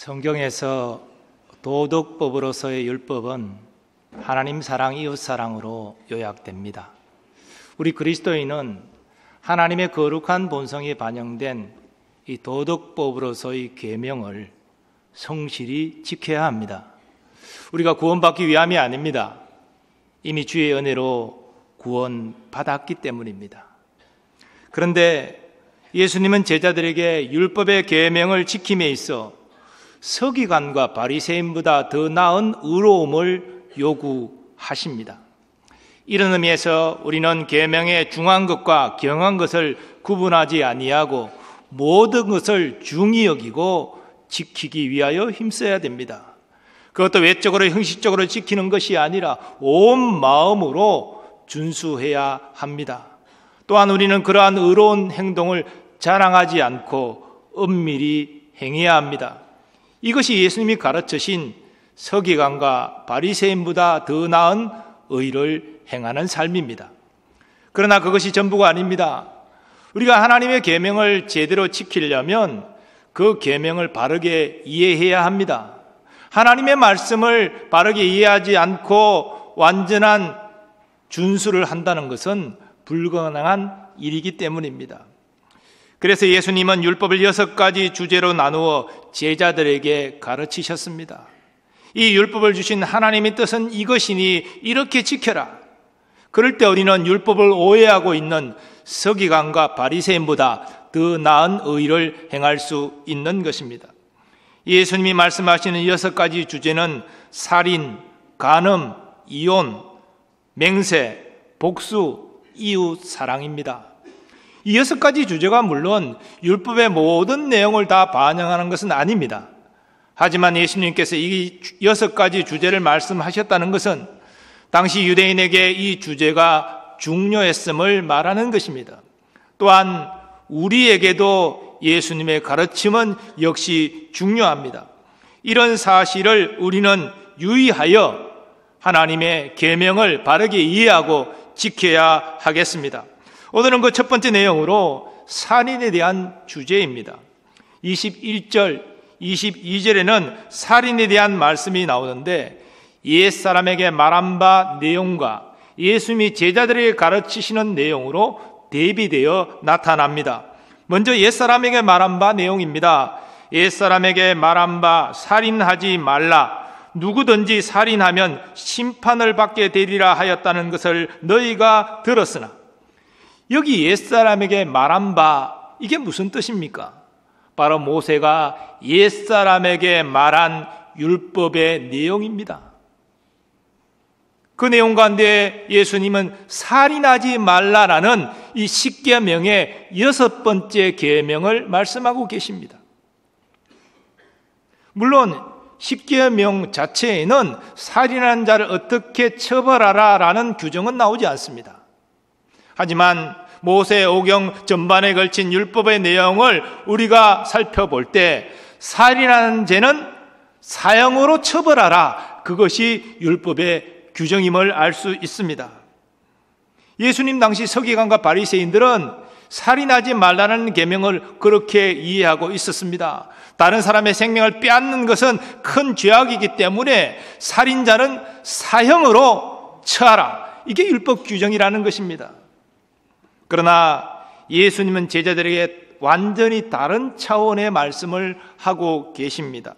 성경에서 도덕법으로서의 율법은 하나님 사랑, 이웃 사랑으로 요약됩니다. 우리 그리스도인은 하나님의 거룩한 본성이 반영된 이 도덕법으로서의 계명을 성실히 지켜야 합니다. 우리가 구원받기 위함이 아닙니다. 이미 주의 은혜로 구원받았기 때문입니다. 그런데 예수님은 제자들에게 율법의 계명을 지킴에 있어 서기관과 바리새인보다 더 나은 의로움을 요구하십니다. 이런 의미에서 우리는 계명의 중한 것과 경한 것을 구분하지 아니하고 모든 것을 중히 여기고 지키기 위하여 힘써야 됩니다. 그것도 외적으로 형식적으로 지키는 것이 아니라 온 마음으로 준수해야 합니다. 또한 우리는 그러한 의로운 행동을 자랑하지 않고 엄밀히 행해야 합니다. 이것이 예수님이 가르치신 서기관과 바리새인보다 더 나은 의를 행하는 삶입니다. 그러나 그것이 전부가 아닙니다. 우리가 하나님의 계명을 제대로 지키려면 그 계명을 바르게 이해해야 합니다. 하나님의 말씀을 바르게 이해하지 않고 완전한 준수를 한다는 것은 불가능한 일이기 때문입니다. 그래서 예수님은 율법을 6가지 주제로 나누어 제자들에게 가르치셨습니다. 이 율법을 주신 하나님의 뜻은 이것이니 이렇게 지켜라. 그럴 때 우리는 율법을 오해하고 있는 서기관과 바리새인보다 더 나은 의를 행할 수 있는 것입니다. 예수님이 말씀하시는 6가지 주제는 살인, 간음, 이혼, 맹세, 복수, 이웃 사랑입니다. 이 6가지 주제가 물론 율법의 모든 내용을 다 반영하는 것은 아닙니다. 하지만 예수님께서 이 6가지 주제를 말씀하셨다는 것은 당시 유대인에게 이 주제가 중요했음을 말하는 것입니다. 또한 우리에게도 예수님의 가르침은 역시 중요합니다. 이런 사실을 우리는 유의하여 하나님의 계명을 바르게 이해하고 지켜야 하겠습니다. 오늘은 그 첫 번째 내용으로 살인에 대한 주제입니다. 21절, 22절에는 살인에 대한 말씀이 나오는데 옛사람에게 말한 바 내용과 예수님이 제자들에게 가르치시는 내용으로 대비되어 나타납니다. 먼저 옛사람에게 말한 바 내용입니다. 옛사람에게 말한 바 살인하지 말라. 누구든지 살인하면 심판을 받게 되리라 하였다는 것을 너희가 들었으나, 여기 옛사람에게 말한 바, 이게 무슨 뜻입니까? 바로 모세가 옛사람에게 말한 율법의 내용입니다. 그 내용 가운데 예수님은 살인하지 말라라는 이 10계명의 6번째 계명을 말씀하고 계십니다. 물론 10계명 자체에는 살인한 자를 어떻게 처벌하라라는 규정은 나오지 않습니다. 하지만 모세 오경 전반에 걸친 율법의 내용을 우리가 살펴볼 때 살인하는 죄는 사형으로 처벌하라, 그것이 율법의 규정임을 알 수 있습니다. 예수님 당시 서기관과 바리새인들은 살인하지 말라는 계명을 그렇게 이해하고 있었습니다. 다른 사람의 생명을 빼앗는 것은 큰 죄악이기 때문에 살인자는 사형으로 처하라, 이게 율법 규정이라는 것입니다. 그러나 예수님은 제자들에게 완전히 다른 차원의 말씀을 하고 계십니다.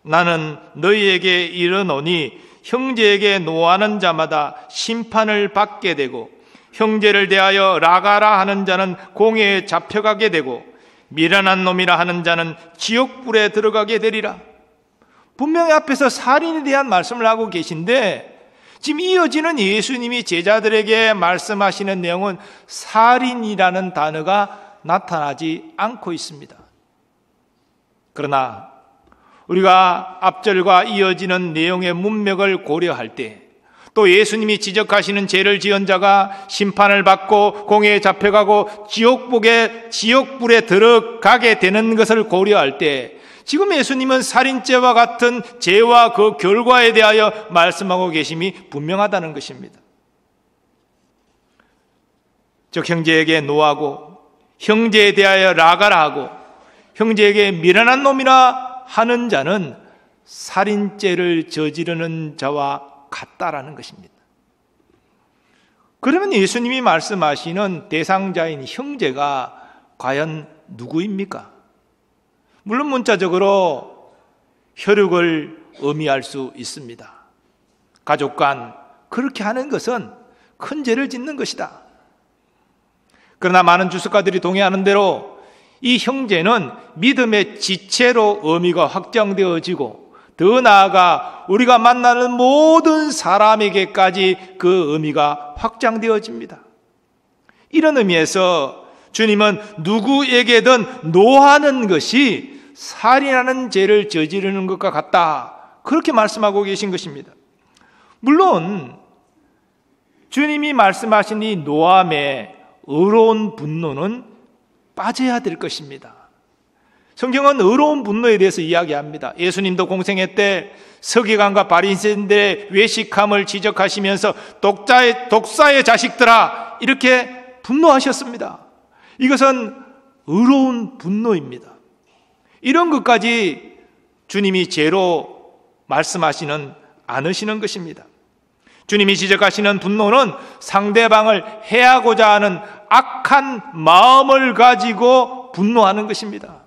나는 너희에게 이르노니 형제에게 노하는 자마다 심판을 받게 되고 형제를 대하여 라가라 하는 자는 공회에 잡혀가게 되고 미련한 놈이라 하는 자는 지옥불에 들어가게 되리라. 분명히 앞에서 살인에 대한 말씀을 하고 계신데 지금 이어지는 예수님이 제자들에게 말씀하시는 내용은 살인이라는 단어가 나타나지 않고 있습니다. 그러나 우리가 앞절과 이어지는 내용의 문맥을 고려할 때, 또 예수님이 지적하시는 죄를 지은 자가 심판을 받고 공회에 잡혀가고 지옥불에 들어가게 되는 것을 고려할 때, 지금 예수님은 살인죄와 같은 죄와 그 결과에 대하여 말씀하고 계심이 분명하다는 것입니다. 즉 형제에게 노하고 형제에 대하여 라가라 하고 형제에게 미련한 놈이라 하는 자는 살인죄를 저지르는 자와 같다라는 것입니다. 그러면 예수님이 말씀하시는 대상자인 형제가 과연 누구입니까? 물론 문자적으로 혈육을 의미할 수 있습니다. 가족 간 그렇게 하는 것은 큰 죄를 짓는 것이다. 그러나 많은 주석가들이 동의하는 대로 이 형제는 믿음의 지체로 의미가 확장되어지고 더 나아가 우리가 만나는 모든 사람에게까지 그 의미가 확장되어집니다. 이런 의미에서 주님은 누구에게든 노하는 것이 살인하는 죄를 저지르는 것과 같다, 그렇게 말씀하고 계신 것입니다. 물론 주님이 말씀하신 이 노함의 의로운 분노는 빠져야 될 것입니다. 성경은 의로운 분노에 대해서 이야기합니다. 예수님도 공생애 때 서기관과 바리새인들의 외식함을 지적하시면서 독사의 자식들아, 이렇게 분노하셨습니다. 이것은 의로운 분노입니다. 이런 것까지 주님이 죄로 말씀하시는 않으시는 것입니다. 주님이 지적하시는 분노는 상대방을 해하고자 하는 악한 마음을 가지고 분노하는 것입니다.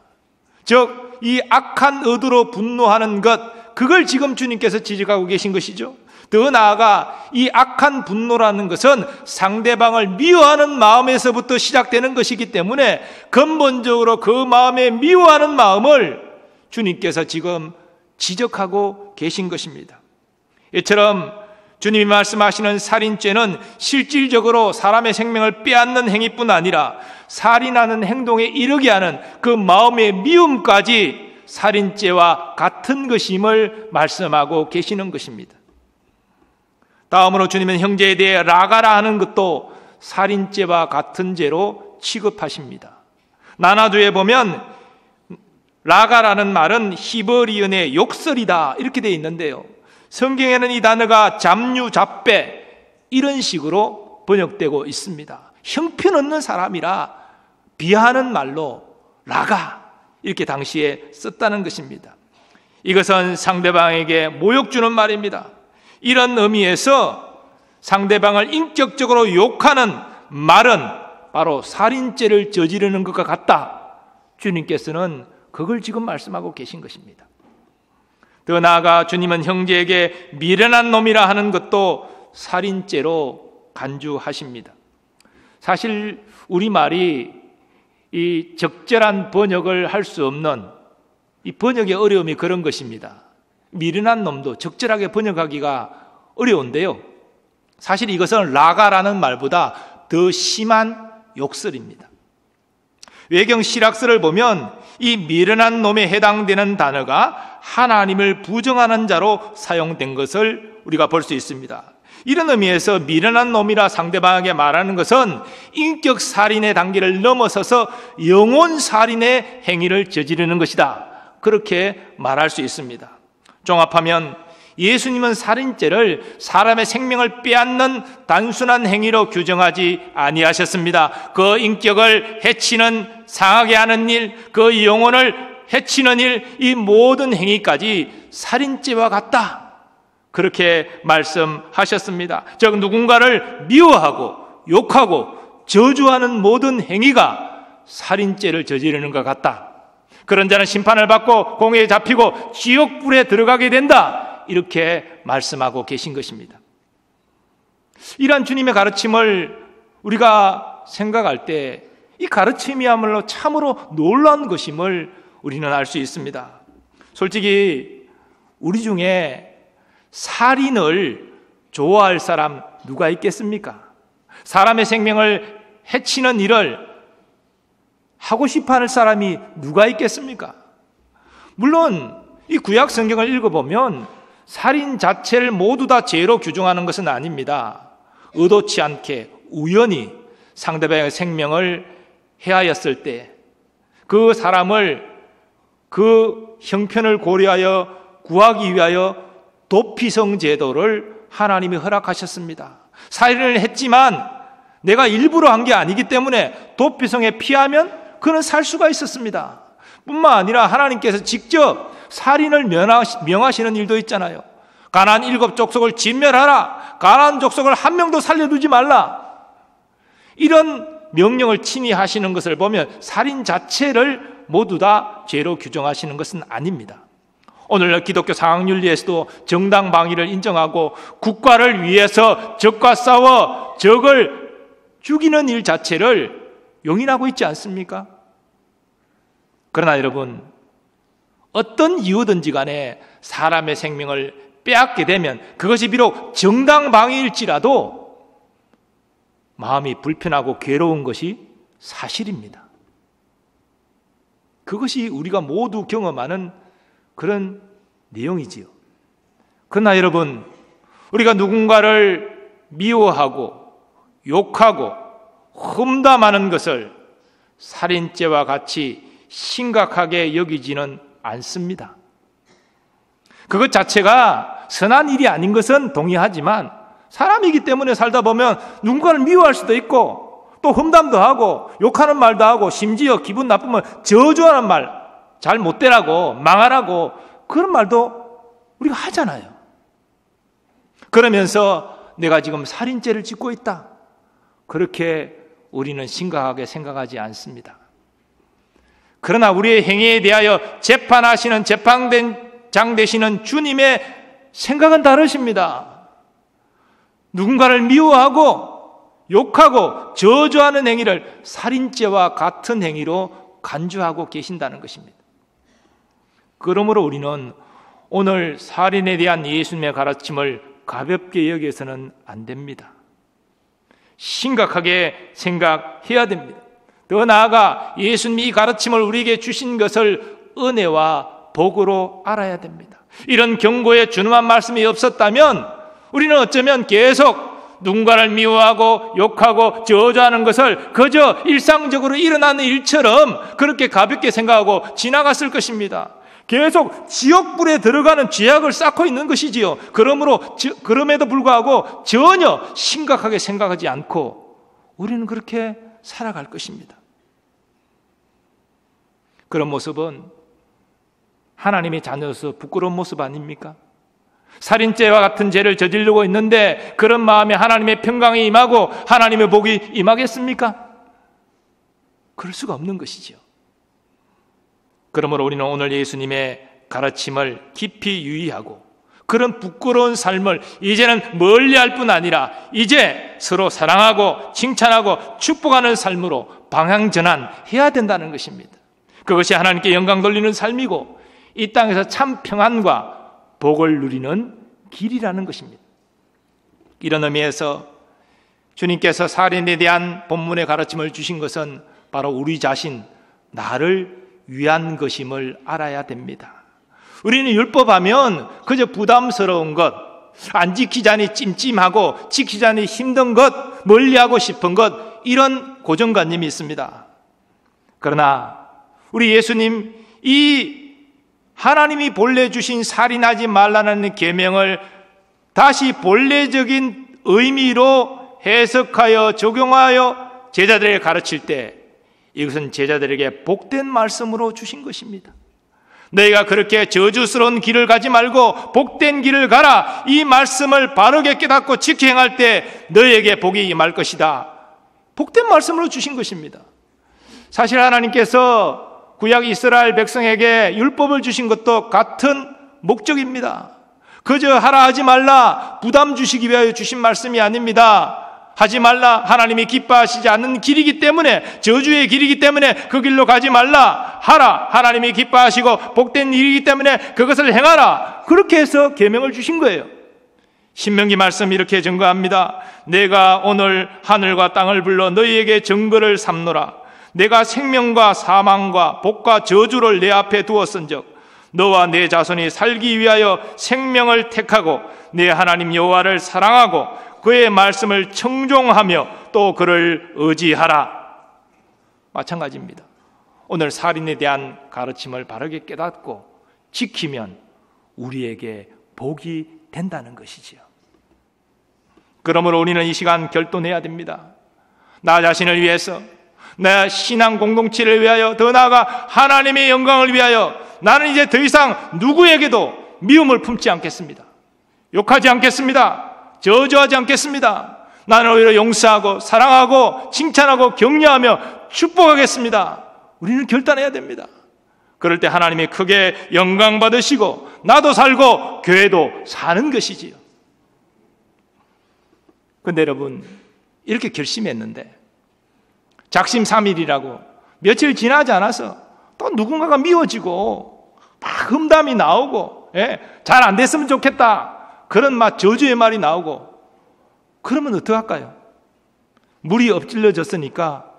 즉, 이 악한 의도로 분노하는 것, 그걸 지금 주님께서 지적하고 계신 것이죠. 더 나아가 이 악한 분노라는 것은 상대방을 미워하는 마음에서부터 시작되는 것이기 때문에 근본적으로 그 마음에 미워하는 마음을 주님께서 지금 지적하고 계신 것입니다. 이처럼 주님이 말씀하시는 살인죄는 실질적으로 사람의 생명을 빼앗는 행위뿐 아니라 살인하는 행동에 이르게 하는 그 마음의 미움까지 살인죄와 같은 것임을 말씀하고 계시는 것입니다. 다음으로 주님은 형제에 대해 라가라 하는 것도 살인죄와 같은 죄로 취급하십니다. 나나두에 보면 라가라는 말은 히브리어의 욕설이다, 이렇게 되어 있는데요, 성경에는 이 단어가 잡류, 잡배, 이런 식으로 번역되고 있습니다. 형편없는 사람이라 비하하는 말로 라가, 이렇게 당시에 썼다는 것입니다. 이것은 상대방에게 모욕 주는 말입니다. 이런 의미에서 상대방을 인격적으로 욕하는 말은 바로 살인죄를 저지르는 것과 같다. 주님께서는 그걸 지금 말씀하고 계신 것입니다. 더 나아가 주님은 형제에게 미련한 놈이라 하는 것도 살인죄로 간주하십니다. 사실 우리말이 이 적절한 번역을 할 수 없는 이 번역의 어려움이 그런 것입니다. 미련한 놈도 적절하게 번역하기가 어려운데요, 사실 이것은 라가라는 말보다 더 심한 욕설입니다. 외경 실학서를 보면 이 미련한 놈에 해당되는 단어가 하나님을 부정하는 자로 사용된 것을 우리가 볼 수 있습니다. 이런 의미에서 미련한 놈이라 상대방에게 말하는 것은 인격 살인의 단계를 넘어서서 영혼 살인의 행위를 저지르는 것이다, 그렇게 말할 수 있습니다. 종합하면 예수님은 살인죄를 사람의 생명을 빼앗는 단순한 행위로 규정하지 아니하셨습니다. 그 인격을 해치는, 상하게 하는 일, 그 영혼을 해치는 일, 이 모든 행위까지 살인죄와 같다, 그렇게 말씀하셨습니다. 즉, 누군가를 미워하고 욕하고 저주하는 모든 행위가 살인죄를 저지르는 것 같다. 그런 자는 심판을 받고 공회에 잡히고 지옥불에 들어가게 된다, 이렇게 말씀하고 계신 것입니다. 이러한 주님의 가르침을 우리가 생각할 때 이 가르침이야말로 참으로 놀라운 것임을 우리는 알 수 있습니다. 솔직히 우리 중에 살인을 좋아할 사람 누가 있겠습니까? 사람의 생명을 해치는 일을 하고 싶어하는 사람이 누가 있겠습니까? 물론 이 구약 성경을 읽어보면 살인 자체를 모두 다 죄로 규정하는 것은 아닙니다. 의도치 않게 우연히 상대방의 생명을 해하였을 때 그 사람을 그 형편을 고려하여 구하기 위하여 도피성 제도를 하나님이 허락하셨습니다. 살인을 했지만 내가 일부러 한 게 아니기 때문에 도피성에 피하면 그는 살 수가 있었습니다. 뿐만 아니라 하나님께서 직접 살인을 명하시는 일도 있잖아요. 가나안 7 족속을 진멸하라. 가나안 족속을 한 명도 살려두지 말라. 이런 명령을 친히 하시는 것을 보면 살인 자체를 모두 다 죄로 규정하시는 것은 아닙니다. 오늘날 기독교 상황윤리에서도 정당방위를 인정하고 국가를 위해서 적과 싸워 적을 죽이는 일 자체를 용인하고 있지 않습니까? 그러나 여러분, 어떤 이유든지 간에 사람의 생명을 빼앗게 되면 그것이 비록 정당방위일지라도 마음이 불편하고 괴로운 것이 사실입니다. 그것이 우리가 모두 경험하는 그런 내용이지요. 그러나 여러분, 우리가 누군가를 미워하고 욕하고 험담하는 것을 살인죄와 같이 심각하게 여기지는 않습니다. 그것 자체가 선한 일이 아닌 것은 동의하지만 사람이기 때문에 살다 보면 누군가를 미워할 수도 있고 또 험담도 하고 욕하는 말도 하고 심지어 기분 나쁘면 저주하는 말, 잘 못되라고 망하라고 그런 말도 우리가 하잖아요. 그러면서 내가 지금 살인죄를 짓고 있다, 그렇게 우리는 심각하게 생각하지 않습니다. 그러나 우리의 행위에 대하여 재판하시는 재판장 되시는 주님의 생각은 다르십니다. 누군가를 미워하고 욕하고 저주하는 행위를 살인죄와 같은 행위로 간주하고 계신다는 것입니다. 그러므로 우리는 오늘 살인에 대한 예수님의 가르침을 가볍게 여겨서는 안 됩니다. 심각하게 생각해야 됩니다. 더 나아가 예수님이 이 가르침을 우리에게 주신 것을 은혜와 복으로 알아야 됩니다. 이런 경고에 준엄한 말씀이 없었다면 우리는 어쩌면 계속 누군가를 미워하고 욕하고 저주하는 것을 그저 일상적으로 일어나는 일처럼 그렇게 가볍게 생각하고 지나갔을 것입니다. 계속 지옥불에 들어가는 죄악을 쌓고 있는 것이지요. 그럼에도 불구하고 전혀 심각하게 생각하지 않고 우리는 그렇게 살아갈 것입니다. 그런 모습은 하나님의 자녀로서 부끄러운 모습 아닙니까? 살인죄와 같은 죄를 저지르고 있는데 그런 마음에 하나님의 평강이 임하고 하나님의 복이 임하겠습니까? 그럴 수가 없는 것이죠. 그러므로 우리는 오늘 예수님의 가르침을 깊이 유의하고 그런 부끄러운 삶을 이제는 멀리할 뿐 아니라 이제 서로 사랑하고 칭찬하고 축복하는 삶으로 방향전환해야 된다는 것입니다. 그것이 하나님께 영광 돌리는 삶이고 이 땅에서 참 평안과 복을 누리는 길이라는 것입니다. 이런 의미에서 주님께서 살인에 대한 본문의 가르침을 주신 것은 바로 우리 자신, 나를 위한 것임을 알아야 됩니다. 우리는 율법하면 그저 부담스러운 것, 안 지키자니 찜찜하고 지키자니 힘든 것, 멀리하고 싶은 것, 이런 고정관념이 있습니다. 그러나 우리 예수님, 이 하나님이 본래 주신 살인하지 말라는 계명을 다시 본래적인 의미로 해석하여 적용하여 제자들에게 가르칠 때 이것은 제자들에게 복된 말씀으로 주신 것입니다. 너희가 그렇게 저주스러운 길을 가지 말고 복된 길을 가라. 이 말씀을 바르게 깨닫고 지켜 행할 때 너희에게 복이 임할 것이다. 복된 말씀으로 주신 것입니다. 사실 하나님께서 구약 이스라엘 백성에게 율법을 주신 것도 같은 목적입니다. 그저 하라 하지 말라 부담 주시기 위하여 주신 말씀이 아닙니다. 하지 말라 하나님이 기뻐하시지 않는 길이기 때문에, 저주의 길이기 때문에 그 길로 가지 말라. 하라 하나님이 기뻐하시고 복된 일이기 때문에 그것을 행하라. 그렇게 해서 계명을 주신 거예요. 신명기 말씀 이렇게 증거합니다. 내가 오늘 하늘과 땅을 불러 너희에게 증거를 삼노라. 내가 생명과 사망과 복과 저주를 내 앞에 두었은즉 너와 내 자손이 살기 위하여 생명을 택하고 내 하나님 여호와를 사랑하고 그의 말씀을 청종하며 또 그를 의지하라. 마찬가지입니다. 오늘 살인에 대한 가르침을 바르게 깨닫고 지키면 우리에게 복이 된다는 것이지요. 그러므로 우리는 이 시간 결단해야 됩니다. 나 자신을 위해서, 내 신앙 공동체를 위하여, 더 나아가 하나님의 영광을 위하여 나는 이제 더 이상 누구에게도 미움을 품지 않겠습니다. 욕하지 않겠습니다. 저주하지 않겠습니다. 나는 오히려 용서하고 사랑하고 칭찬하고 격려하며 축복하겠습니다. 우리는 결단해야 됩니다. 그럴 때 하나님이 크게 영광 받으시고 나도 살고 교회도 사는 것이지요. 그런데 여러분, 이렇게 결심했는데 작심삼일이라고 며칠 지나지 않아서 또 누군가가 미워지고 막 험담이 나오고, 잘 안 됐으면 좋겠다, 그런 저주의 말이 나오고, 그러면 어떡할까요? 물이 엎질러졌으니까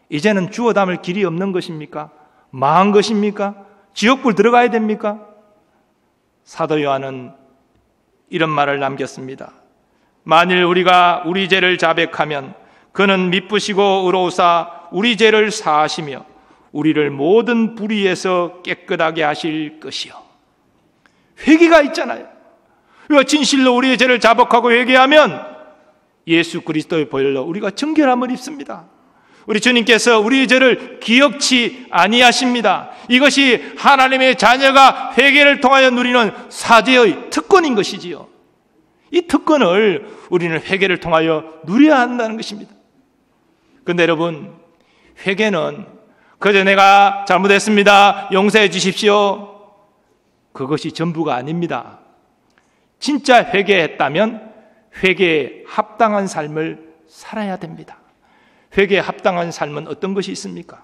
이제는 주워 담을 길이 없는 것입니까? 망한 것입니까? 지옥불 들어가야 됩니까? 사도 요한은 이런 말을 남겼습니다. 만일 우리가 우리 죄를 자백하면 그는 미쁘시고 의로우사 우리 죄를 사하시며 우리를 모든 불의에서 깨끗하게 하실 것이요. 회개가 있잖아요. 우리가 진실로 우리의 죄를 자복하고 회개하면 예수 그리스도의 보혈로 우리가 정결함을 입습니다. 우리 주님께서 우리의 죄를 기억치 아니하십니다. 이것이 하나님의 자녀가 회개를 통하여 누리는 사죄의 특권인 것이지요. 이 특권을 우리는 회개를 통하여 누려야 한다는 것입니다. 그런데 여러분, 회개는 그저 내가 잘못했습니다, 용서해 주십시오, 그것이 전부가 아닙니다. 진짜 회개했다면 회개에 합당한 삶을 살아야 됩니다. 회개에 합당한 삶은 어떤 것이 있습니까?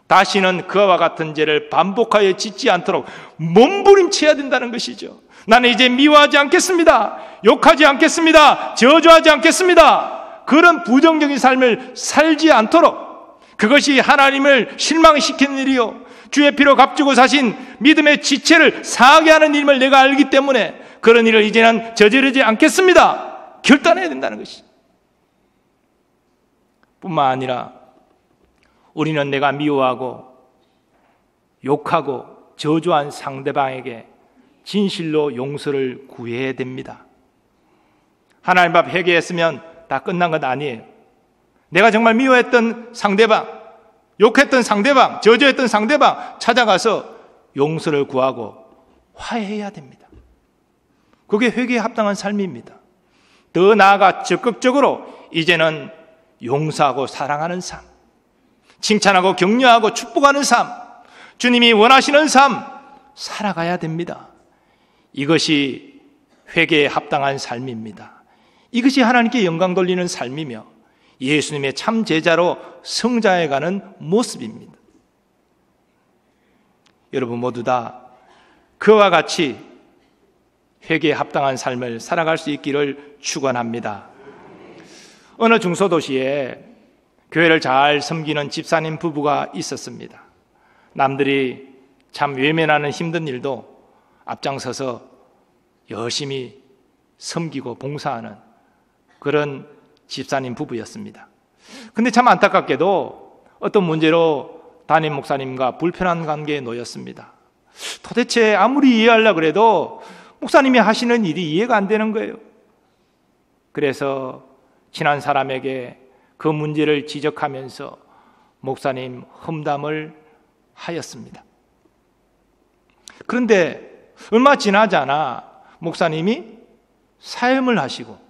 다시는 그와 같은 죄를 반복하여 짓지 않도록 몸부림쳐야 된다는 것이죠. 나는 이제 미워하지 않겠습니다, 욕하지 않겠습니다, 저주하지 않겠습니다, 그런 부정적인 삶을 살지 않도록, 그것이 하나님을 실망시키는 일이요, 주의 피로 값주고 사신 믿음의 지체를 상하게 하는 일임을 내가 알기 때문에 그런 일을 이제는 저지르지 않겠습니다, 결단해야 된다는 것이죠. 뿐만 아니라 우리는 내가 미워하고 욕하고 저주한 상대방에게 진실로 용서를 구해야 됩니다. 하나님 앞 회개했으면 다 끝난 건 아니에요. 내가 정말 미워했던 상대방, 욕했던 상대방, 저주했던 상대방 찾아가서 용서를 구하고 화해해야 됩니다. 그게 회개에 합당한 삶입니다. 더 나아가 적극적으로 이제는 용서하고 사랑하는 삶, 칭찬하고 격려하고 축복하는 삶, 주님이 원하시는 삶 살아가야 됩니다. 이것이 회개에 합당한 삶입니다. 이것이 하나님께 영광 돌리는 삶이며 예수님의 참 제자로 성장해가는 모습입니다. 여러분 모두 다 그와 같이 회개에 합당한 삶을 살아갈 수 있기를 축원합니다. 어느 중소도시에 교회를 잘 섬기는 집사님 부부가 있었습니다. 남들이 참 외면하는 힘든 일도 앞장서서 열심히 섬기고 봉사하는 그런 집사님 부부였습니다. 근데 참 안타깝게도 어떤 문제로 담임 목사님과 불편한 관계에 놓였습니다. 도대체 아무리 이해하려고 해도 목사님이 하시는 일이 이해가 안 되는 거예요. 그래서 친한 사람에게 그 문제를 지적하면서 목사님 험담을 하였습니다. 그런데 얼마 지나지 않아 목사님이 사임을 하시고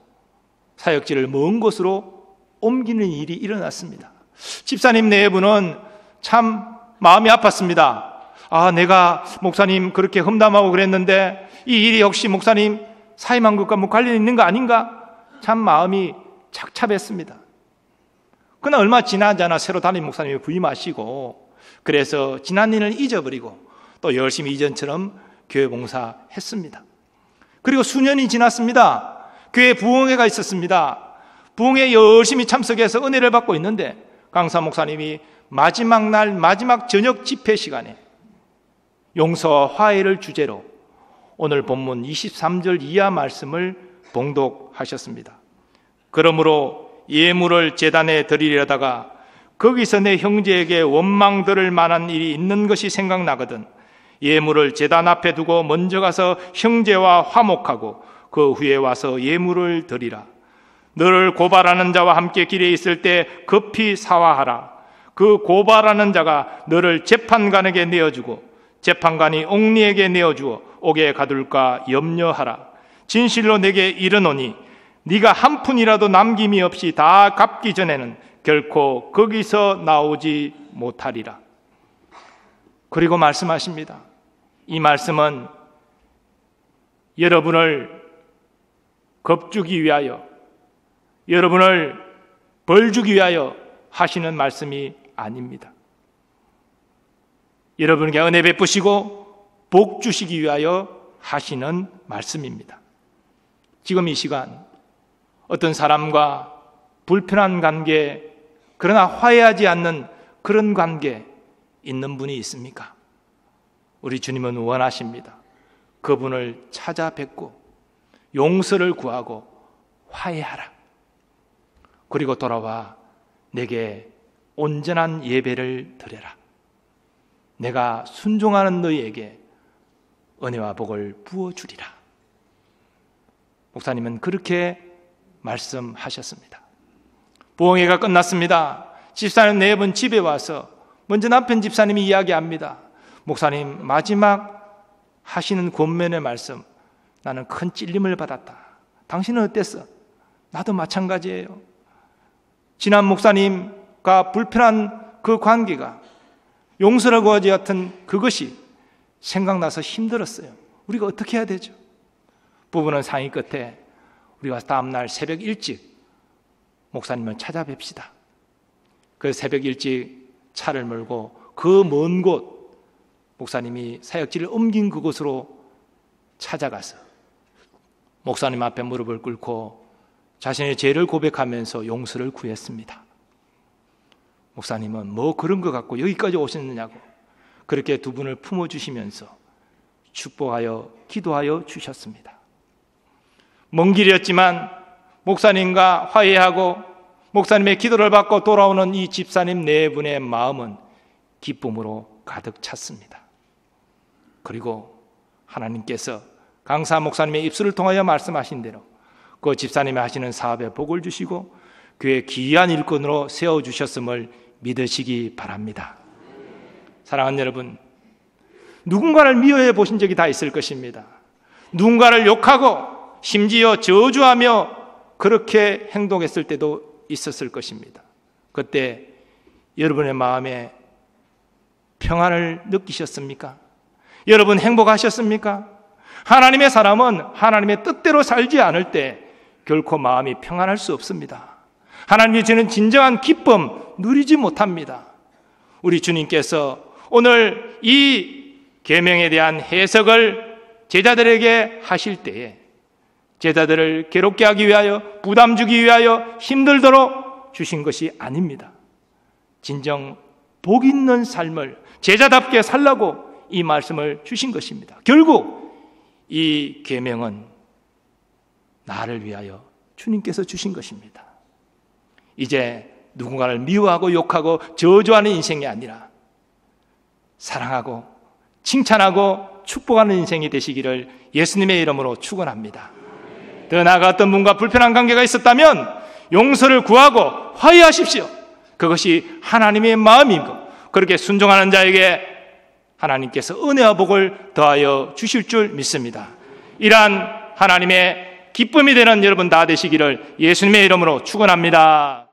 사역지를 먼 곳으로 옮기는 일이 일어났습니다. 집사님 내부는 참 마음이 아팠습니다. 내가 목사님 그렇게 험담하고 그랬는데 이 일이 역시 목사님 사임한 것과 관련이 있는 거 아닌가? 참 마음이 착잡했습니다. 그러나 얼마 지나지 않아 새로 담임 목사님이 부임하시고, 그래서 지난 일을 잊어버리고 또 열심히 이전처럼 교회 봉사했습니다. 그리고 수년이 지났습니다. 교회 부흥회가 있었습니다. 부흥회에 열심히 참석해서 은혜를 받고 있는데 강사 목사님이 마지막 날 마지막 저녁 집회 시간에 용서와 화해를 주제로 오늘 본문 23절 이하 말씀을 봉독하셨습니다. 그러므로 예물을 제단에 드리려다가 거기서 내 형제에게 원망 들을 만한 일이 있는 것이 생각나거든 예물을 제단 앞에 두고 먼저 가서 형제와 화목하고 그 후에 와서 예물을 드리라. 너를 고발하는 자와 함께 길에 있을 때 급히 사화하라. 그 고발하는 자가 너를 재판관에게 내어주고 재판관이 옥리에게 내어주어 옥에 가둘까 염려하라. 진실로 내게 이르노니 네가 한 푼이라도 남김이 없이 다 갚기 전에는 결코 거기서 나오지 못하리라. 그리고 말씀하십니다. 이 말씀은 여러분을 겁주기 위하여, 여러분을 벌주기 위하여 하시는 말씀이 아닙니다. 여러분에게 은혜 베푸시고 복 주시기 위하여 하시는 말씀입니다. 지금 이 시간 어떤 사람과 불편한 관계, 그러나 화해하지 않는 그런 관계 있는 분이 있습니까? 우리 주님은 원하십니다. 그분을 찾아뵙고 용서를 구하고 화해하라. 그리고 돌아와 내게 온전한 예배를 드려라. 내가 순종하는 너희에게 은혜와 복을 부어주리라. 목사님은 그렇게 말씀하셨습니다. 부흥회가 끝났습니다. 집사님 네 분 집에 와서 먼저 남편 집사님이 이야기합니다. 목사님, 마지막 하시는 권면의 말씀, 나는 큰 찔림을 받았다. 당신은 어땠어? 나도 마찬가지예요. 지난 목사님과 불편한 그 관계가, 용서를 구하지 같은 그것이 생각나서 힘들었어요. 우리가 어떻게 해야 되죠? 부부는 상의 끝에 우리가 다음날 새벽 일찍 목사님을 찾아뵙시다. 그 새벽 일찍 차를 몰고 그 먼 곳, 목사님이 사역지를 옮긴 그곳으로 찾아가서 목사님 앞에 무릎을 꿇고 자신의 죄를 고백하면서 용서를 구했습니다. 목사님은 뭐 그런 것 같고 여기까지 오셨느냐고 그렇게 두 분을 품어주시면서 축복하여 기도하여 주셨습니다. 먼 길이었지만 목사님과 화해하고 목사님의 기도를 받고 돌아오는 이 집사님 네 분의 마음은 기쁨으로 가득 찼습니다. 그리고 하나님께서 강사 목사님의 입술을 통하여 말씀하신 대로 그 집사님이 하시는 사업에 복을 주시고 그의 귀한 일꾼으로 세워주셨음을 믿으시기 바랍니다. 사랑하는 여러분, 누군가를 미워해 보신 적이 다 있을 것입니다. 누군가를 욕하고 심지어 저주하며 그렇게 행동했을 때도 있었을 것입니다. 그때 여러분의 마음에 평안을 느끼셨습니까? 여러분 행복하셨습니까? 하나님의 사람은 하나님의 뜻대로 살지 않을 때 결코 마음이 평안할 수 없습니다. 하나님이 주는 진정한 기쁨 누리지 못합니다. 우리 주님께서 오늘 이 계명에 대한 해석을 제자들에게 하실 때에 제자들을 괴롭게 하기 위하여, 부담 주기 위하여 힘들도록 주신 것이 아닙니다. 진정 복 있는 삶을 제자답게 살라고 이 말씀을 주신 것입니다. 결국 이 계명은 나를 위하여 주님께서 주신 것입니다. 이제 누군가를 미워하고 욕하고 저주하는 인생이 아니라 사랑하고 칭찬하고 축복하는 인생이 되시기를 예수님의 이름으로 축원합니다. 더 나아가 어떤 분과 불편한 관계가 있었다면 용서를 구하고 화해하십시오. 그것이 하나님의 마음이고 그렇게 순종하는 자에게 하나님께서 은혜와 복을 더하여 주실 줄 믿습니다. 이러한 하나님의 기쁨이 되는 여러분 다 되시기를 예수님의 이름으로 축원합니다.